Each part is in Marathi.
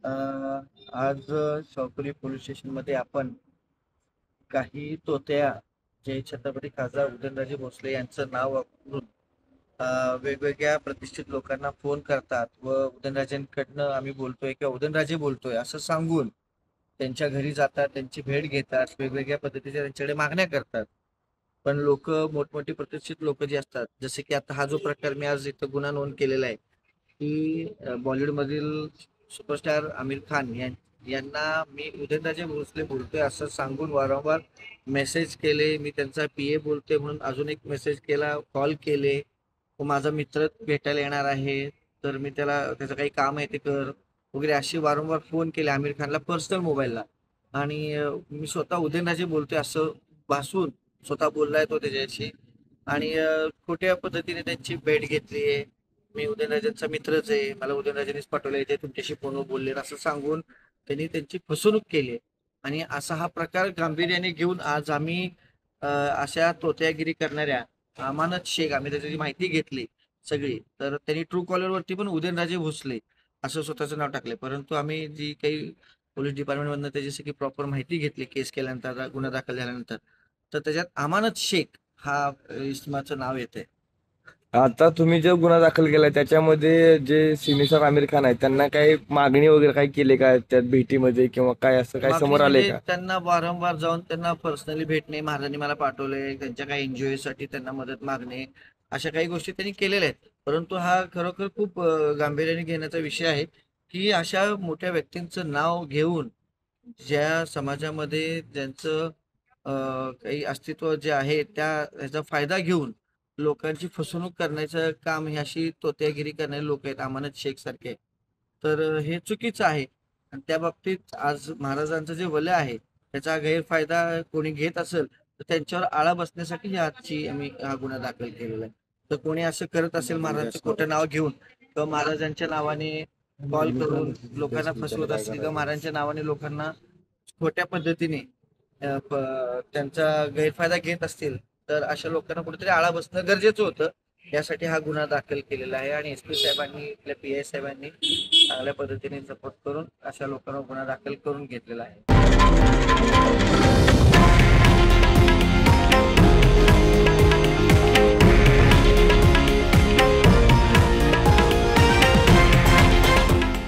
अ, आज शॉपुरी पोलीस स्टेशनमध्ये आपण काही तोत्या जे छत्रपती खासदार उदयनराजे भोसले यांचं नाव वापरून वेगवेगळ्या प्रतिष्ठित लोकांना फोन करतात व उदयनराजेंकडनं आम्ही बोलतोय किंवा उदयनराजे बोलतोय असं सांगून त्यांच्या घरी जातात, त्यांची भेट घेतात, वेगवेगळ्या पद्धतीच्या त्यांच्याकडे मागण्या करतात. पण लोक मोठमोठी प्रतिष्ठित लोक जी असतात, जसे की आता हा जो प्रकार मी आज इथं गुन्हा नोंद केलेला आहे की बॉलिवूडमधील सुपरस्टार आमिर खान यांना मी उदयनराजे भोसले बोलतोय असं सांगून वारंवार मेसेज केले. मी त्यांचा पीए बोलतोय म्हणून अजून एक मेसेज केला, कॉल केले. तो माझा मित्र भेटायला येणार आहे, तर मी त्याचं काही काम आहे ते कर वगैरे असे वारंवार फोन केले आमिर खानला पर्सनल मोबाईलला. आणि मी स्वतः उदयनराजे बोलतोय असं भासून स्वतः बोललाय तो त्याच्याशी. आणि खोट्या पद्धतीने त्यांची भेट घेतली आहे. मी उदयनराजेंचा मित्रच आहे, मला उदयनराजेंनीच पाठवलंय ते तुमच्याशी फोनवर बोलले असं सांगून त्यांनी त्यांची फसवणूक केली. आणि असा हा प्रकार गांभीर्याने घेऊन आज आम्ही अशा तोत्यागिरी करणाऱ्या अमानत शेख, आम्ही त्याची माहिती घेतली सगळी, तर त्यांनी ट्रू कॉलरवरती पण उदयनराजे भोसले असं स्वतःचं नाव टाकले. परंतु आम्ही जी काही पोलीस डिपार्टमेंटमधनं त्याची प्रॉपर माहिती घेतली केस केल्यानंतर, गुन्हा दाखल झाल्यानंतर, तर त्याच्यात अमानत शेख हा इसमाचं नाव येते. आता तुम्ही जो गुन्हा दाखल केलाय त्याच्यामध्ये जे सिनेसर आमिर खान आहेत त्यांना काही मागणी वगैरे काही केली का त्यात भेटीमध्ये किंवा काय असं काय मागणी समोर आले म्हणजे का? त्यांना वारंवार जाऊन त्यांना पर्सनली भेटणे, महाराजांनी मला पाठवले, त्यांच्या काही एनजीओसाठी त्यांना मदत मागणे, अशा काही गोष्टी त्यांनी केलेल्या आहेत. परंतु हा खरोखर खूप गांभीर्याने घेण्याचा विषय आहे की अशा मोठ्या व्यक्तींचं नाव घेऊन ज्या समाजामध्ये ज्यांचं काही अस्तित्व जे आहे ह्याचा फायदा घेऊन लोकांची फसवणूक करण्याचं काम ही अशी तोत्यागिरी करणारे लोक आहेत अमानत शेख सारखे. तर हे चुकीचं आहे. आणि त्या बाबतीत आज महाराजांचं जे वलय आहे त्याचा गैरफायदा कोणी घेत असेल तर त्यांच्यावर आळा बसण्यासाठी ही आजची आम्ही हा गुन्हा दाखल केलेला आहे. तर कोणी असं करत असेल महाराजांचं खोटं नाव घेऊन किंवा महाराजांच्या नावाने कॉल करून लोकांना फसवत असतील किंवा महाराजांच्या नावाने लोकांना खोट्या पद्धतीने त्यांचा गैरफायदा घेत असतील, तर अशा लोकांना कुठेतरी आळा बसणं गरजेचं होतं. यासाठी हा गुन्हा दाखल केलेला आहे आणि एस पी साहेबांनी, आपल्या पीआय साहेबांनी चांगल्या पद्धतीने सपोर्ट करून अशा लोकांना गुन्हा दाखल करून घेतलेला आहे.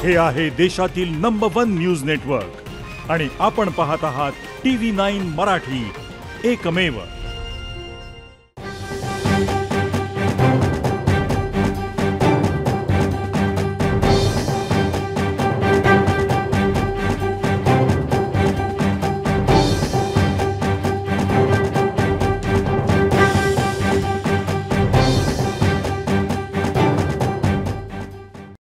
हे आहे देशातील नंबर 1 न्यूज नेटवर्क आणि आपण पाहत आहात TV9 मराठी, एकमेव.